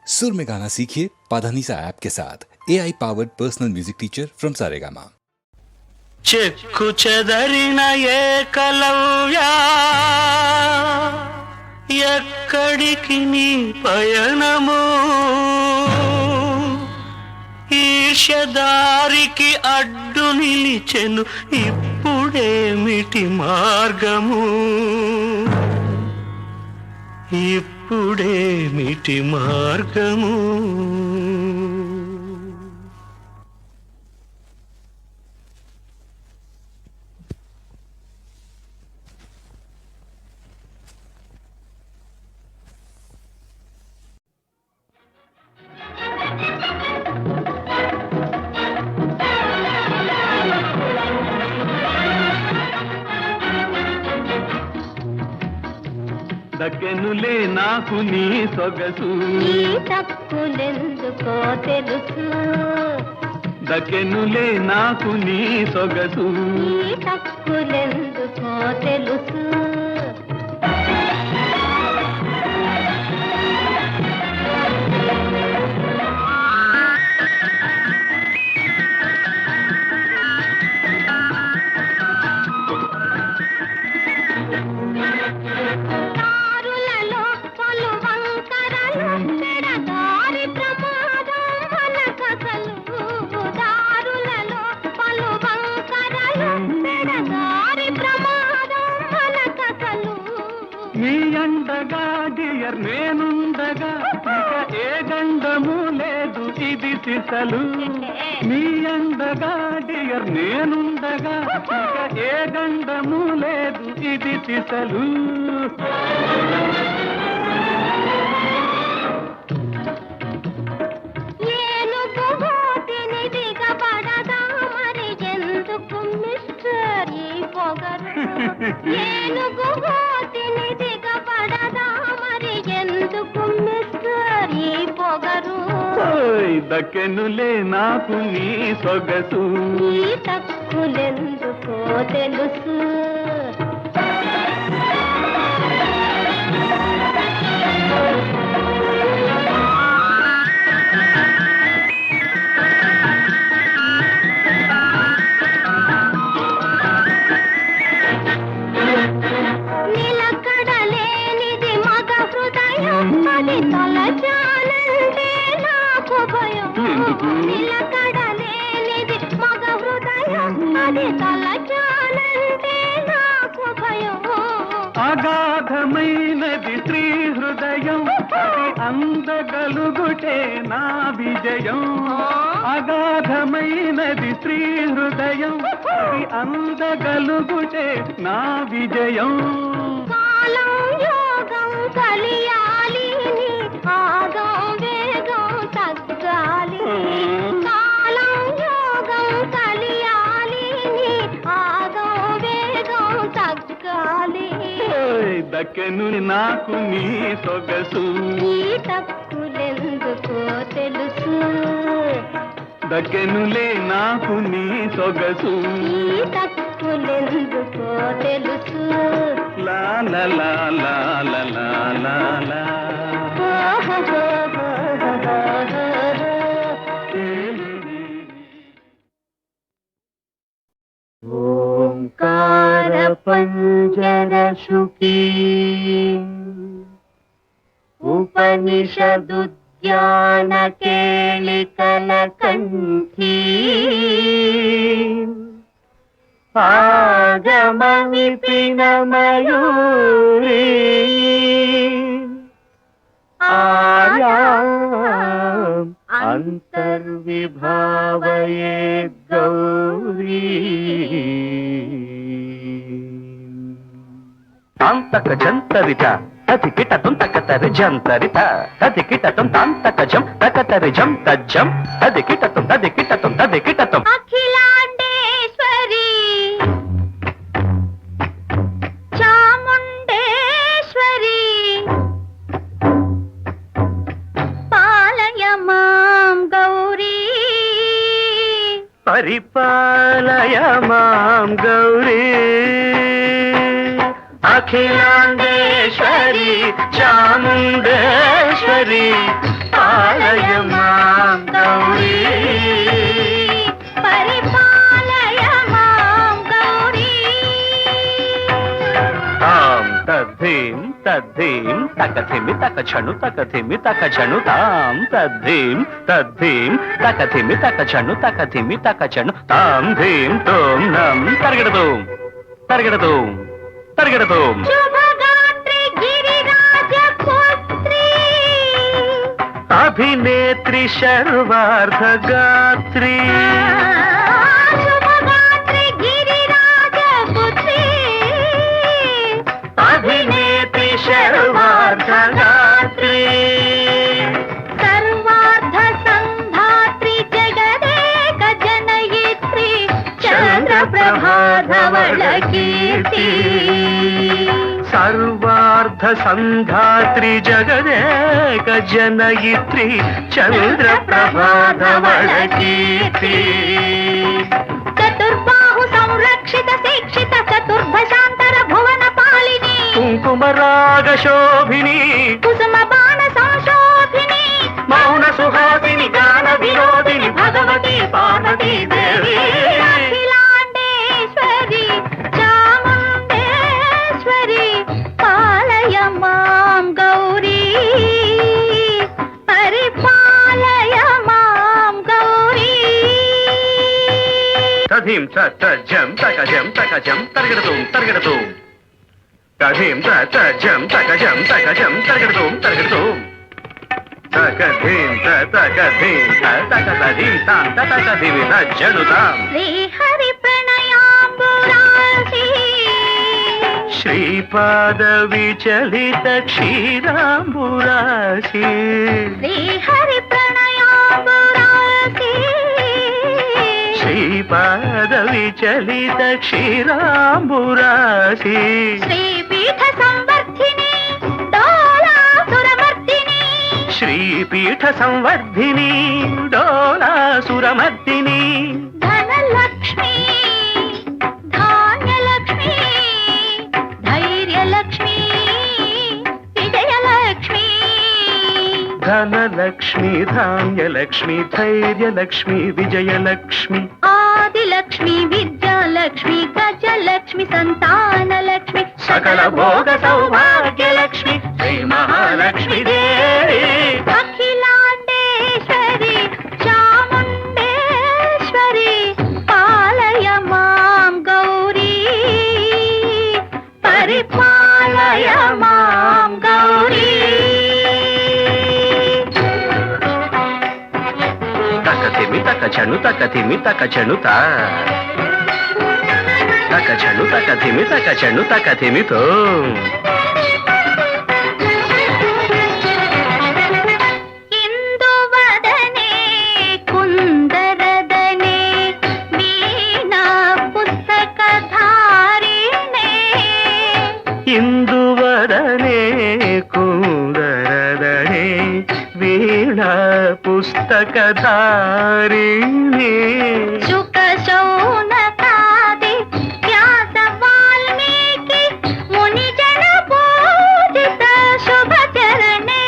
सुर में गाना सीखिए पाधानीसा ऐप के साथ AI powered personal music teacher from Saregama. చెక్కు చెదరిన ఏకలవ్యా ఎక్కడికి నీ పయనము ఈర్ష్యదారికి అడ్డు నిలిచెను ఇప్పుడేమిటి మార్గము ఇప్పుడేమిటి మార్గము దక్కెనులే నాకు నీ సొగసు ఈ తప్పులెందుకో తెలుసు దక్కెనులే నాకు నీ సొగసు ఈ తప్పులెందుకో తెలుసు నీ అండగా డియర్ నేనుండగా ఇక ఏ గండము లేదు ఇది సిసలు నీ అండగా డియర్ నేనుండగా ఇక ఏ గండము లేదు ఇది సిసలు దక్కెనులే నాకు నీ సొగసు ఈ తప్పులెందుకో తెలుసు నిలకడలేనిది మగ హృదయం అది తలచాలంటే నాకు భయం నిలకడలేనిది మగ హృదయం అది తలచాలంటే నాకు భయం అగాధమైనది స్త్రీ హృదయం అది అందగలుగుటే నా విజయం అగాధమైనది స్త్రీ హృదయం అది అందగలుగుటే నా విజయం కాలం యోగం కలియాలి నీ ఆగం వేగం తగ్గాలి కాలం యోగం కలియాలి నీ ఆగం వేగం తగ్గాలి దక్కెను నాకు నీ సొగసు ఈ తప్పులెందుకో తెలుసు దక్కెనులే నాకు నీ సొగసు ఈ తప్పులెందుకో తెలుసు లా లా లా లా లా లా లా లా. ఓంకార పంజర శుకీ ఉపనిషదుద్యాన కేళికల కంఠీ ఆగమ విపిన మయూరీ ఆర్యాం అంతర్విభావయే గౌరీ తాంతక జంతరిత తది కిటతం తకతరి జంతరిత తది కిటతం తాంతక జం తకతరి జం తజ్జం తది కిటతం అఖిలాండేశ్వరి చాముండేశ్వరి పాలయ మాం గౌరీ పరిపాలయ మాం గౌరీ అఖిలాండేశ్వరి చాముండేశ్వరి పాలయ మాం గౌరీ పరిపాలయ మాం గౌరీ తాం తద్ధీం తద్ధీం తకధిమి తకచను తకధిమి తకచను తాం తద్ధీం తద్ధీం తకధిమి తకచను తకధిమి తకచను తాం ధీం తోం నం తరగడదోం తరగడదోం తరగడదోం శుభగాత్రి గిరిరాజ పుత్రి అభినేత్రి శర్వార్ధ గాత్రి శుభగాత్రి గిరిరాజ పుత్రి అభినేత్రి శర్వార్ధ గాత్రి సర్వార్థ సంధాత్రి జగదేక జనయిత్రి చంద్రప్రభాధవళ కీర్తి సర్వార్ధ సంధాత్రి జగదేక జనయిత్రి చంద్రప్రభాధవళ కీర్తి చతుర్బాహు సంరక్షిత శిక్షిత చతుర్భశాంతర భువన పాలిని కుంకుమరాగ శోభిని కుసుమ బాణ సంశోభిని మౌన సుహాసిని గాన వినోదిని భగవతి పార్వతీ దేవి అఖిలాండేశ్వరి చాముండేశ్వరి పాలయ మాం గౌరీ పరిపాలయ మాం గౌరీ తధీం తజం తకజం తకజం తరగడదోం తరగడదోం తధీం తజం తకజం తకజం తరగడదోం తరగడదోం తకధీం తకధీం తకధీం తాం తకధీం తజనుతాం శ్రీహరి ప్రణయాంబురాసి శ్రీపాద విచలిత క్షీరాంబురాశి శ్రీహరి ప్రణయాంబురాసి శ్రీపాద విచలిత క్షీరాంబురాశి శ్రీపీఠ సంవర్ధిని డోలాసురమర్దిని శ్రీపీఠ సంవర్ధిని డోలాసురమర్దిని ధనలక్ష్మి ధాన్యలక్ష్మి ధైర్యలక్ష్మి విజయలక్ష్మి ధనలక్ష్మి ధాన్యలక్ష్మి ధైర్యలక్ష్మి విజయలక్ష్మి ఆదిలక్ష్మి విద్యాలక్ష్మి గజలక్ష్మి సంతానలక్ష్మి సకల భోగ సౌభాగ్యలక్ష్మి శ్రీ మహాలక్ష్మి దేవి అఖిలాండేశ్వరి చాముండేశ్వరి పాలయ మాం గౌరీ పరిపాలయ మాం గౌరీ తకతిమి తకచను తకతిమి తకచనుత తకచను తకతిమి తకచను తకతిమితో ఇందువదనే కుందరదనే వీణా పుస్తకధారిణే ఇందువదనే కుందరదనే వీణా పుస్తకధారిణి శుక శౌనకాది వ్యాస వాల్మీకి మునిజన పూజిత శుభచరణే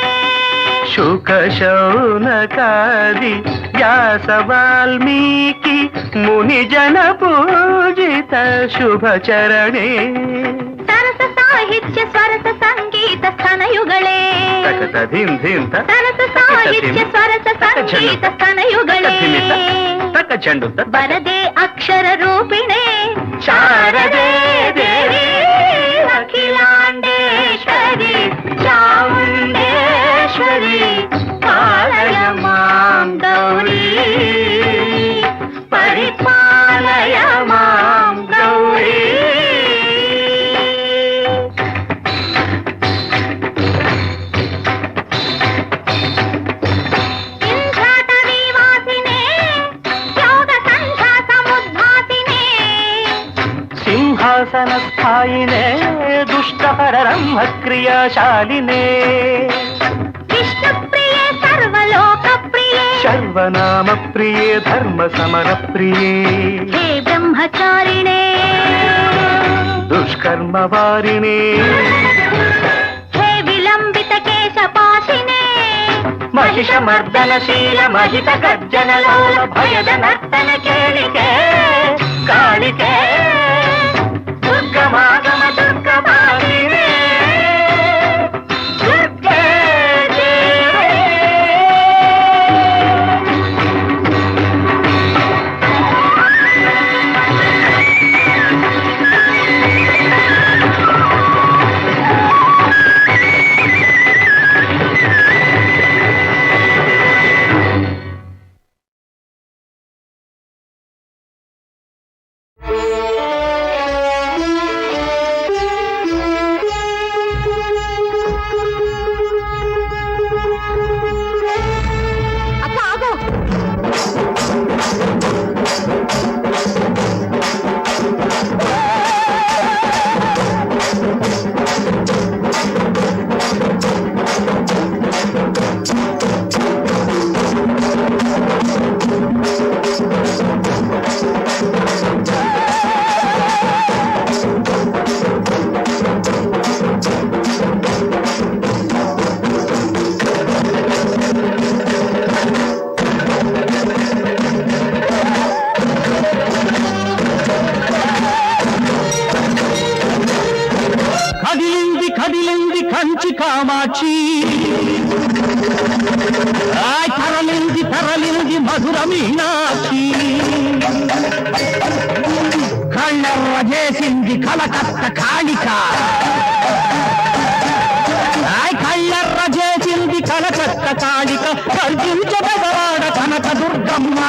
శుక శౌనకాది వ్యాస వాల్మీకి మునిజన పూజిత శుభచరణే సరస సాహిత్య స్వరస సంగీత స్థనయుగళే తకతధిం ధిం సరస సాహిత్య స్వరస సంగీత స్థనయుగళే తకచండు వరదే అక్షర రూపిణే శారదే దేవి అఖిలాండేశ్వరి చాముండేశ్వరి పాలయ మాం గౌరీ పరిపాలయ మాం గౌరీ ఇంద్రాటవీ వాసినే యోగ సంధ్యా సముద్భాసినే సింహాసన స్థాయినే దుష్టపరబ్రహ్మ క్రియాశాలినే విష్ణుప్రియే సర్వలోక ప్రియే సర్వనామ ప్రియే ధర్మ సమర ప్రియే హే బ్రహ్మచారిణే దుష్కర్మ వారిణే హే విలంబిత కేశపాశినే మహిష మర్దనశీల మహిత గర్జనలోల భయద నర్తన కేళికే కాళికే దుర్గమాగమ దుర్గమాలినే దుర్గే దేవే. అక్క ఆగు. కదిలింది కదిలింది కంచి కామాక్షి, ఆయ్ తరలింది తరలింది మధుర మీనాక్షి, కళ్ళెర్ర చేసింది కలకత్త కాళిక, ఆయ్ కళ్ళెర్ర చేసింది కలకత్త కాళిక, గర్జించబెదవాడ కనక దుర్గమ్మ.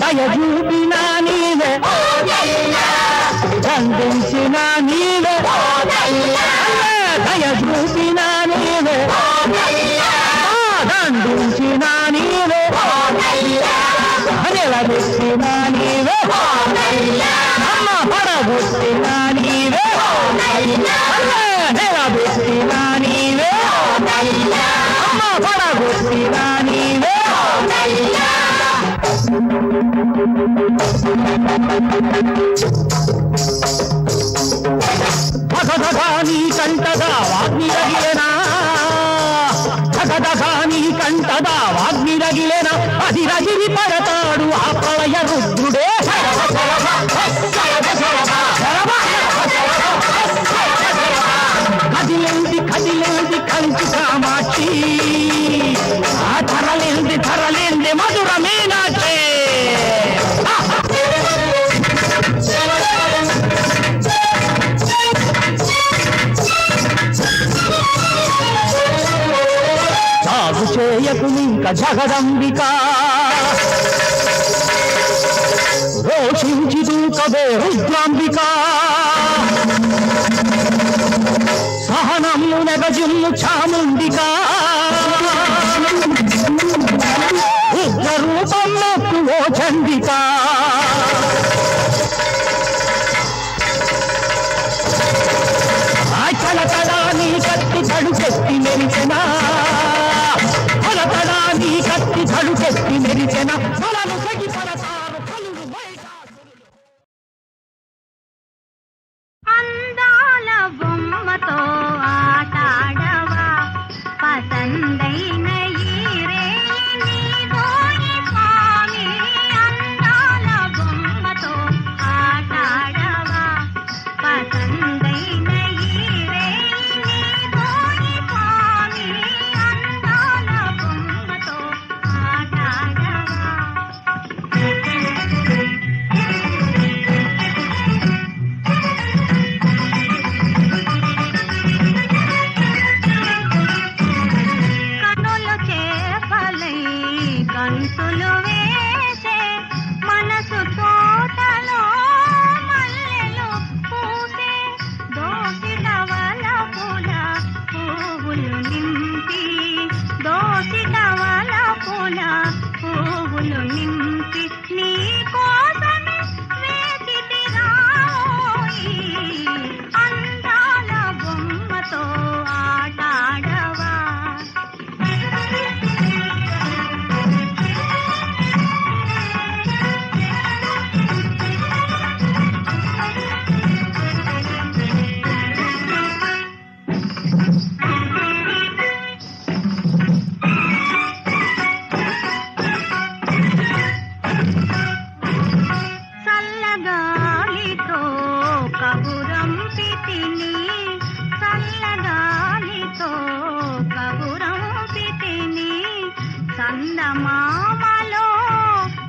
దయచూపిన నీవే దండించిన నీవే, దయచూపిన నీవే దండించిన నీవే, నిలబెట్టిన నీవే అమ్మ పడగొట్టిన నీవే, నిలబెట్టిన నీవే అమ్మ పడగొట్టిన నీవే. ధగధగాని కంటదా వాగ్నిరగిలేనా, ధగధగాని కంటదా వాగ్నిరగిలేనా, అది రగిలి పడతాడు ఆ ప్రళయ రుద్రుడే. కదిలింది కదిలింది కంచి కామాక్షి, ఆ తరలింది తరలింది మధుర మీనాక్షి. సాగు చేయకు ఇంక జగదంబిక, రోషించి దూకవే రుద్రాంబిక, సహనము నెగజిమ్ము చాముండిక, ఉగ్ర రూపం నొక్కు ఓ చండిక. తలతడా నీ కత్తి తడుకెత్తి మెరిచెనా, తలతడా నీ కత్తి తడుకెత్తి మెరిచెనా, తలను సగి పడతారు కలుగు మహిషాసురులు. అందాల బొమ్మతో ఆటాడవా పసందైన ఈరే నీదోయి స్వామి. అందాల బొమ్మతో ఆటాడవా పసందైన ఈరే నీదోయి స్వామి. అందాల బొమ్మతో ఆటాడవా. పూల పువ్వులు నింపి నీ కోసమే వేచితిరాయి అందాల బొమ్మతో ఆటాడవా చల్లగాలితో కబురంపితిని చల్లగాలితో కబురంపితిని చందమామలో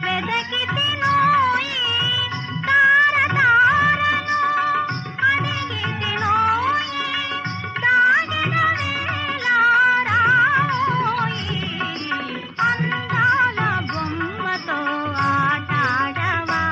వెదకితినోయి తారతారను అడిగితినోయి దాగిన వేళ రావోయి అందాల బొమ్మతో ఆటాడవా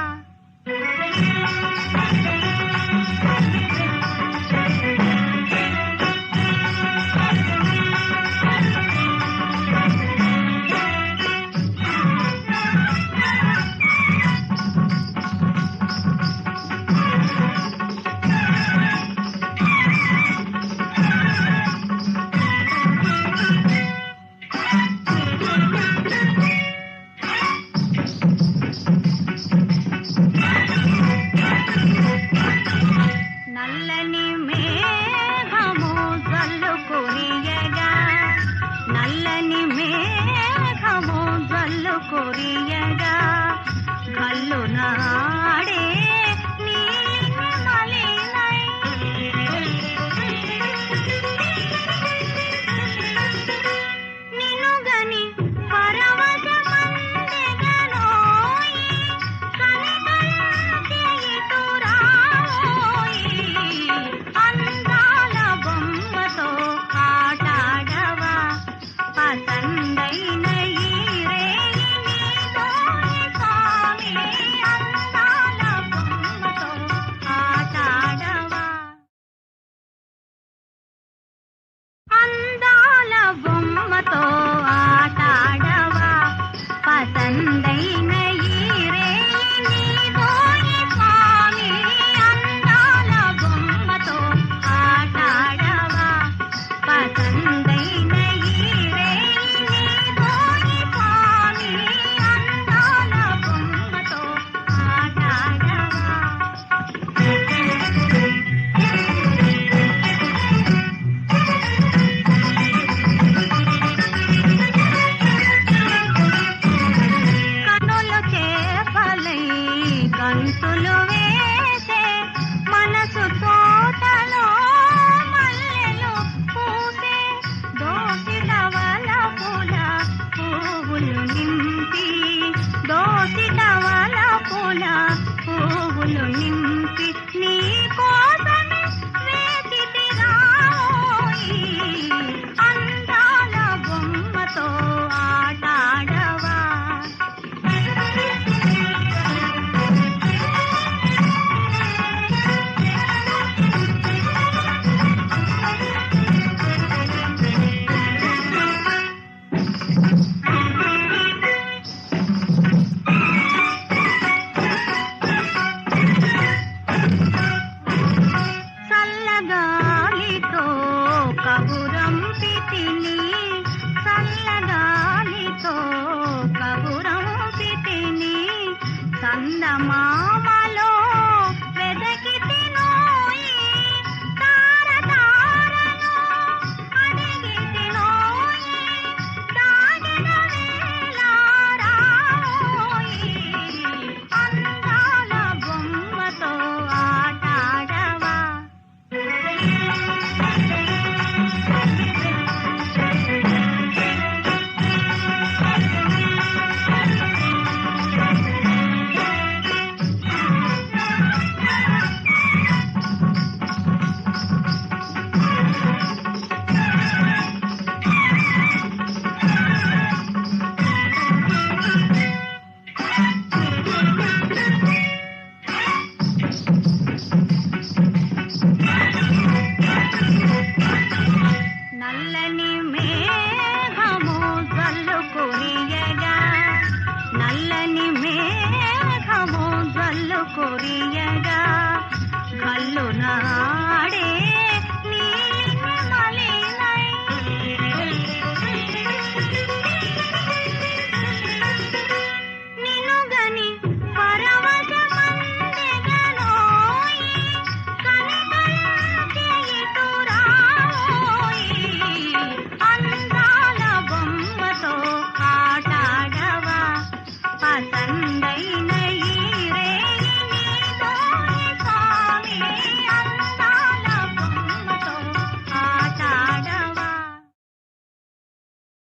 నల్లని మేఘము జల్లు కురియగా నల్లని మేఘము జల్లు కురియగా కల్లు నాడే నీలి మలినై నినుగని పరవశమందెగనోయి కనికరించియుతురావోయి అందాల బొమ్మతో ఆటాడవా పసందైన ఈ రేయి నీతోని స్వామి అందాల బొమ్మతో ఆటాడవా అందాల బొమ్మతో ఆటాడవా పసందైన ఈ రేయి నీతోని స్వామి అందాల బొమ్మతో ఆటాడవా పసందైన ఈ రేయి నీతోని స్వామి అందాల బొమ్మతో ఆటాడవా కనులు చేపలై గంతులు వేసే మనసు తోటలో మల్లెలు పూసే దోసిటవల పూల పువ్వులు నింపి దోసిటవల పూల పువ్వులు నింపి నీ కోసమే వేచితిరాయి అందాల బొమ్మతో ఆటాడవా చల్లగాలితో కబురంపితిని చల్లగాలితో కబురంపితిని చందమామలో వెదకితినోయి తారతారను అడిగితినోయి దాగిన వేళ రావోయి అందాల బొమ్మతో ఆటాడవా కొరియగా కళ్ళు నాడే నీలిమ మలినై నినుగని పరవశమందెగనోయి కనికరించి ఇటురావోయి అందాల బొమ్మతో ఆటాడవా పసందైన